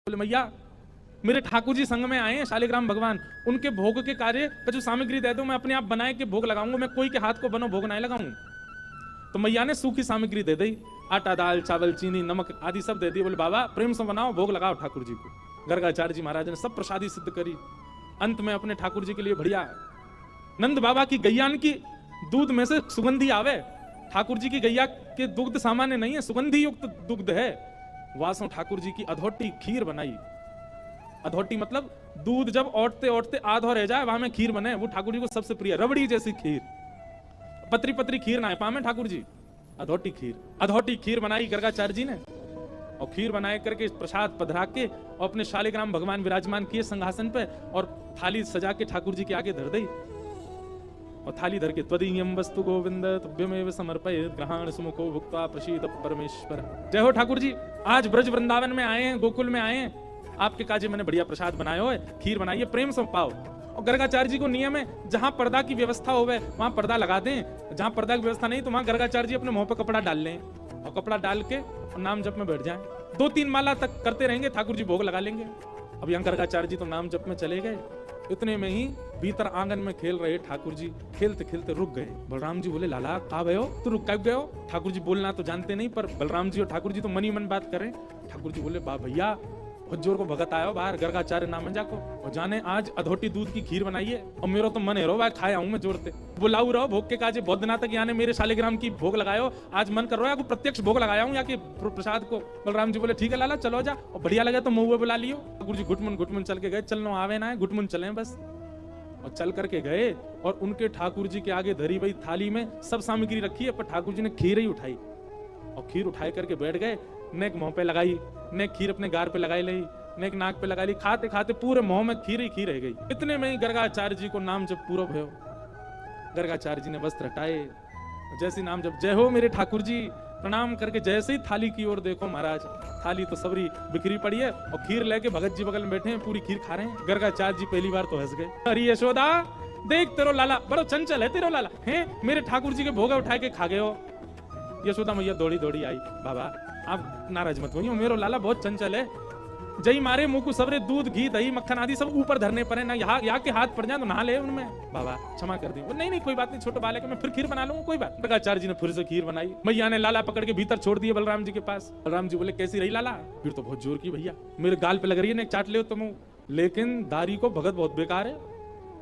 बोले मैया मेरे ठाकुर जी संग में आए हैं शालिग्राम भगवान, उनके भोग के कार्य का जो सामग्री दे दो, मैं अपने आप बनाए के भोग लगाऊंगा, मैं कोई के हाथ को बनो भोग नहीं लगाऊं। तो मैया ने सूखी सामग्री दे दी, आटा दाल चावल चीनी नमक आदि सब दे दिए। बोले बाबा प्रेम से बनाओ भोग लगाओ ठाकुर जी को। गर्गाचार्य जी महाराज ने सब प्रसादी सिद्ध करी। अंत में अपने ठाकुर जी के लिए बढ़िया नंद बाबा की गैयान की दूध में से सुगंधी आवे। ठाकुर जी की गैया के दुग्ध सामान्य नहीं है, सुगंधी युक्त दुग्ध है। वासों ठाकुर जी की अधोटी खीर बनाई। अधोटी मतलब दूध जब औटते औटते आधो रह जाए वहां में खीर बने, वो ठाकुर जी को सबसे प्रिय। रबड़ी जैसी खीर, पतरी पतरी खीर ना है पामे ठाकुर जी, अधोटी खीर। अधोटी खीर बनाई गर्गाचार्य जी ने, और खीर बनाए करके प्रसाद पधरा के और अपने शालिग्राम भगवान विराजमान किए सिंहासन पे, और थाली सजा के ठाकुर जी के आगे धर दी। और थाली धर के त्वदीयम वस्तु गोविंद तुभ्यमेव समर्पयेत् ग्रहण सुमुखो भुक्त्वा प्रसीद परमेश्वर। जय हो ठाकुर जी, आज ब्रज वृंदावन में आए हैं, गोकुल में आए हैं, आपके काजे मैंने बढ़िया प्रसाद बनाया है, खीर बनाई है, प्रेम से पाओ। और गर्गाचार्य जी को नियम है जहां पर्दा की व्यवस्था होवे वहां पर्दा लगा दें, जहां पर्दा की व्यवस्था नहीं तो वहां गर्गाचार्य जी अपने मुंह पर कपड़ा डाल लें और कपड़ा डाल के और नाम जप में बैठ जाएं। 2-3 माला तक करते रहेंगे, ठाकुर जी भोग लगा लेंगे। अब यहाँ गर्गाचार्य जी तो नाम जप में चले गए। इतने में ही भीतर आंगन में खेल रहे ठाकुर जी खेलते खेलते रुक गए। बलराम जी बोले लाला कहाँ गए हो, तू रुक कब गए हो? ठाकुर जी बोलना तो जानते नहीं, पर बलराम जी और ठाकुर जी तो मन ही मन बात करें। ठाकुर जी बोले बा भैया जोर को भगत आयो बाहर गर्गाचार्य नाम में जाको, और जाने आज अधोटी दूध की खीर बनाई है और मेरा तो मन है रो भाई खाया हूं मैं जोरते। बुलाऊ रहो भोग के काजे, बहुत दिना तक यानी मेरे शालिग्राम की भोग लगायो, आज मन कर रहा है प्रत्यक्ष भोग लगाया हूं या कि प्रसाद को। बलराम जी बोले ठीक है लाला चलो जा, और बढ़िया लगे तो मुंह बुला लियो। ठाकुर जी घुटमुन चल के गए, चलनो आवे ना है घुटमुन चले बस। और चल करके गए और उनके ठाकुर जी के आगे धरी भाई थाली में सब सामग्री रखी है, पर ठाकुर जी ने खीर ही उठाई और खीर उठाए करके बैठ गए। नेक मुंह पे लगाई, नेक खीर अपने गार पे लगाई ली, नेक नाक पे लगा ली, खाते खाते पूरे मुंह में खीर ही खीर रह गई। इतने में ही गर्गाचार्य जी को नाम जब पूरा भयो, गर्गाचार्य जी ने वस्त्र हटाए, जैसे नाम जब जय हो मेरे ठाकुर जी, प्रणाम करके जैसे ही थाली की ओर देखो महाराज, थाली तो सबरी बिखरी पड़ी है और खीर लेके भगत जी बगल में बैठे हैं, पूरी खीर खा रहे हैं। गर्गाचार्य जी पहली बार तो हंस गए, अरे यशोदा देख तेरो लाला बड़ो चंचल है, तेरो लाला है मेरे ठाकुर जी के भोगा उठा के खा गए हो। यशोदा मैया दौड़ी दौड़ी आई, बाबा आप नाराज मत होइए, मेरो लाला बहुत चंचल है, जई मारे मुंह को सबरे दूध घी दही मक्खन आदि सब ऊपर धरने पड़े ना, यहाँ के हाथ पड़ जाए तो नहा ले उनमें। बाबा क्षमा कर दी। नहीं नहीं कोई बात नहीं, छोटे बालक मैं फिर खीर बना लूंगा, कोई बात। गर्गाचार्य जी ने फिर से खीर बनाई। मैया ने लाला पकड़ के भीतर छोड़ दिए बलराम जी के पास। बलराम जी बोले कैसी रही लाला? फिर तो बहुत जोर की भैया, मेरे गाल पे लग रही है ना, चाट ले तुम। लेकिन दारी को भगत बहुत बेकार है,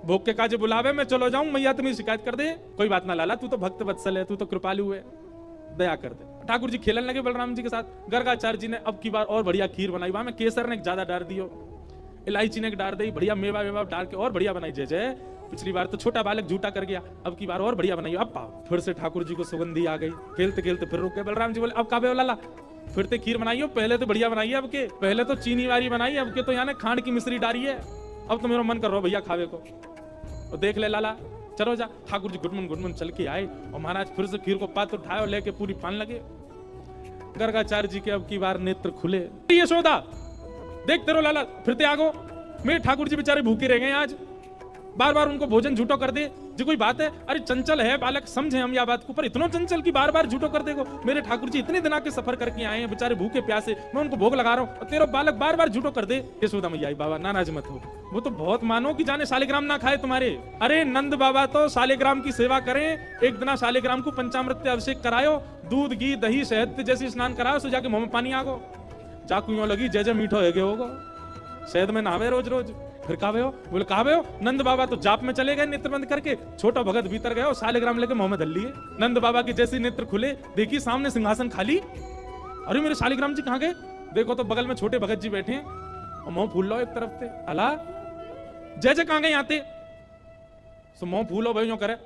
भोग के काजे बुलावे मैं चलो जाऊं, मैया तुम्हें शिकायत कर दे। कोई बात ना लाला, तू तो भक्त वत्सल है, तू तो कृपालु है, दया कर दे। ठाकुर जी खेलने लगे बलराम जी के साथ। गर्गाचार्य जी ने अब की बार और बढ़िया खीर बनाई, वहां में केसर ने ज्यादा डाल दियो, इलायची ने डाल दी, बढ़िया मेवा वेवा डाल के और बढ़िया बनाई। जय जय, पिछली बार तो छोटा बालक झूठा कर गया, अब की बार और बढ़िया बनाई। अब पाओ फिर से ठाकुर जी को सुगंधी आ गई। खेलते खेलते फिर रुक गए। बलराम जी बोले अब काबे लाला फिर ते खीर बनाई हो, पहले तो बढ़िया बनाई है, अब के पहले तो चीनी वाली बनाई, अब के तो यहाँ खांड की मिश्री डाली है, अब तो मेरा मन कर रहा भैया खावे को। और देख ले लाला चलो जा। ठाकुर जी घुटमुन चल के आए और महाराज फिर से खीर को पात्र उठाए और लेके पूरी पान लगे। गर्गाचार्य जी के अब की बार नेत्र खुले। यशोदा देख तेरो लाला फिरते आगो, मेरे ठाकुर जी बेचारे भूखे रह गए आज, बार बार उनको भोजन झूठो कर दे। जी कोई बात है, अरे चंचल है बालक, समझे हम या बात को, पर इतना चंचल की बार बार झूठो कर देगो। मेरे ठाकुर जी इतने दिन के सफर करके आए हैं, बेचारे भूखे प्यासे, मैं उनको भोग लगा रहा हूँ, तेरा बालक बार बार झूठो कर दे। यशोदा मैया बाबा नाराज मत हो, वो तो बहुत मानो कि जाने शालिग्राम ना खाए तुम्हारे। अरे नंद बाबा तो शालिग्राम की सेवा करें, एक दिन शालिग्राम को पंचामृत अभिषेक करायो, दूध घी दही शहद जैसे स्नान कराओ, सो जाके मुंह में पानी आगो, जाकू यूं लगी जय जय मीठो है होगो, शहद में नहावे रोज रोज। फिर कावे हो? बोले कावे हो? नंद बाबा तो जाप में चले गए नेत्र बंद करके, छोटा भगत भीतर गए और शालिग्राम लेके मुंह में धर लिए। नंद बाबा की जैसे नेत्र खुले, देखी सामने सिंहासन खाली। अरे मेरे शालिग्राम जी कहाँ गए? देखो तो बगल में छोटे भगत जी बैठे हैं और मुंह फूल लो एक तरफ से, अला जय जय कहाँ गए आते? सो मुंह फूलो भाई करे,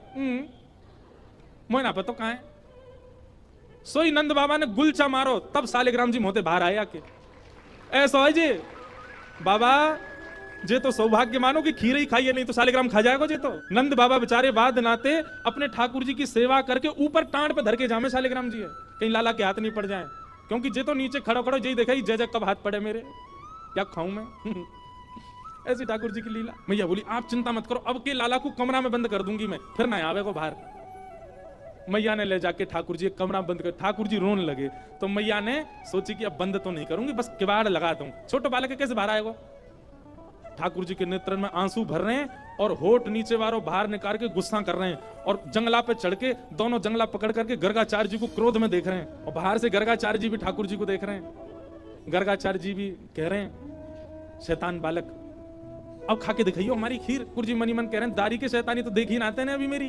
मोह ना पता कहाँ है। सोई नंद बाबा ने गुलचा मारो, तब शालिग्राम जी मोते बाहर आए आके। ऐसा है जी बाबा, जे तो सौभाग्य मानो कि खीर ही खाइए, नहीं तो शालिग्राम खा जाएगा जे तो। नंद बाबा बेचारे बाद नाते अपने ठाकुर जी की सेवा करके ऊपर टांड पे धर के जामे शालिग्राम जी है, कहीं लाला के हाथ नहीं पड़ जाए, क्योंकि जे तो नीचे खड़ो खड़ो यही देखा जय जय कब हाथ पड़े मेरे, क्या खाऊं मैं। ऐसी ठाकुर जी की लीला। मैया बोली आप चिंता मत करो, अब के लाला को कमरा में बंद कर दूंगी मैं, फिर ना आवे को बाहर। मैया ने ले जाके ठाकुर जी एक कमरा बंद कर, ठाकुर जी रोने लगे। तो मैया ने सोची कि अब बंद तो नहीं करूंगी, बस किवाड़ लगा दूं। छोटे बालक के कैसे बाहर आएगा? ठाकुर जी के नेत्र में आंसू भर रहे हैं और होठ नीचे वारों बाहर निकाल के गुस्सा कर रहे हैं, और जंगला पे चढ़ के दोनों जंगला पकड़ करके गर्गाचार्य जी को क्रोध में देख रहे हैं, और बाहर से गर्गाचार्य जी भी ठाकुर जी को देख रहे हैं। गर्गाचार्य जी भी कह रहे हैं, शैतान बालक अब खा के दिखाइयो हमारी खीर। ठाकुर जी मनी मन कह रहे हैं, दारी के शैतानी तो देख ही ना आते ने अभी मेरी,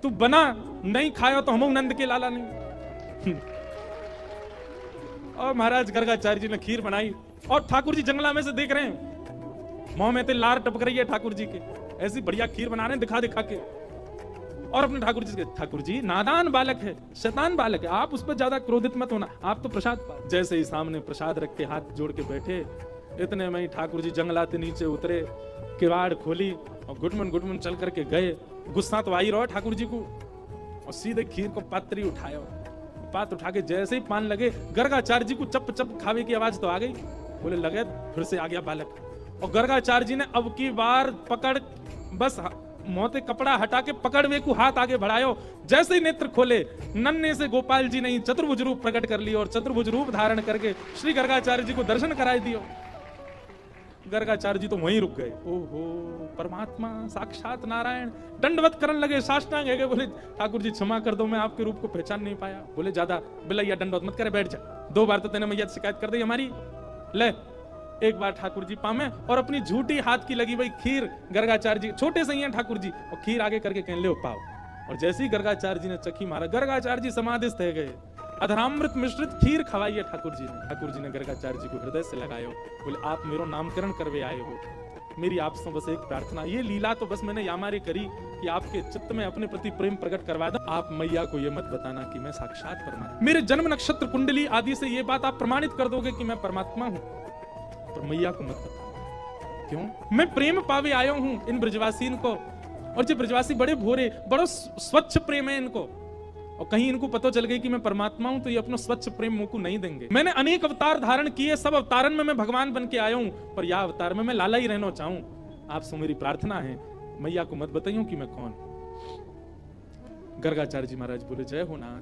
तू बना नहीं खायो तो हम नंद के लाला नहीं। और महाराज गर्गाचार्य जी ने खीर बनाई और ठाकुर जी जंगला में से देख रहे हैं, मुंह में तो लार टपक रही है ठाकुर जी के, ऐसी बढ़िया खीर बना रहे हैं दिखा दिखा के। और अपने ठाकुर जी के, ठाकुर जी नादान बालक है, शैतान बालक है, आप उस पर ज्यादा क्रोधित मत होना, आप तो प्रसाद पा। जैसे ही सामने प्रसाद रख के हाथ जोड़ के बैठे, इतने में ही ठाकुर जी जंगला से नीचे उतरे, किवाड़ खोली और गुटमन चल करके गए। गुस्सा तो आई रहो ठाकुर जी को, और सीधे खीर को पात्री उठाया, पात्र उठा के जैसे ही पान लगे, गर्गाचार्य जी को चप चप खावे की आवाज तो आ गई। बोले लगे फिर से आ गया बालक। और गर्गाचार्य जी ने अब की बार पकड़, बस मोते कपड़ा हटा के पकड़ वे को हाथ आगे बढ़ायो। जैसे ही नेत्र खोले, नन्हे से गोपाल जी ने चतुर्भुज रूप प्रकट कर लिया और चतुर्भुज रूप धारण करके श्री गर्गाचार्य जी को दर्शन कराई दियो। गर्गाचार्य जी तो वहीं रुक गए। ओहो परमात्मा साक्षात नारायण, दंडवत करने लगे, साष्टांग है। बोले ठाकुर जी क्षमा कर दो, मैं आपके रूप को पहचान नहीं पाया। बोले ज्यादा बिलैया दंडवत मत करे, बैठ जा, 2 बार तो तेने मैया शिकायत कर दी हमारी, ले एक बार ठाकुर जी पामे। और अपनी झूठी हाथ की लगी भाई खीर गर्गाचार्य जी, छोटे से ही हैं ठाकुर जी, और खीर आगे करके कह ले पाओ। और जैसे ही गर्गाचार्य जी ने चखी मारा, गर्गाचार्य जी समाधिस्थ हो गए। अधरामृत मिश्रित खीर खवाई है ठाकुर जी ने। ठाकुर जी ने गर्गाचार्य जी को हृदय से लगायो, बोले आप मेरो नामकरण करवे आए हो, मेरी आपसे बस एक प्रार्थना, ये लीला तो बस मैंने यामारे करी कि आपके चित्त में अपने प्रति प्रेम प्रकट करवा दो। आप मैया को ये मत बताना कि मैं साक्षात परमात्मा, मेरे जन्म नक्षत्र कुंडली आदि से ये बात आप प्रमाणित कर दोगे कि मैं परमात्मा हूँ, पर मैया को मत बताना। क्यों? मैं प्रेम पावे आयो हूं इन ब्रजवासीन को, और जो ब्रजवासी बड़े भोरे, बड़ा स्वच्छ प्रेम है इनको, और कहीं इनको पता चल गई कि मैं परमात्मा हूं तो ये अपना स्वच्छ प्रेम मुझको नहीं देंगे। मैंने अनेक अवतार धारण किए, सब अवतारन में मैं भगवान बन के आया हूं, पर यह अवतार में मैं लाला ही रहना चाहूं। आपसे मेरी प्रार्थना है, मैया को मत बताइयो कि मैं कौन। गर्गाचार्य जी महाराज बोले जय हो नाथ।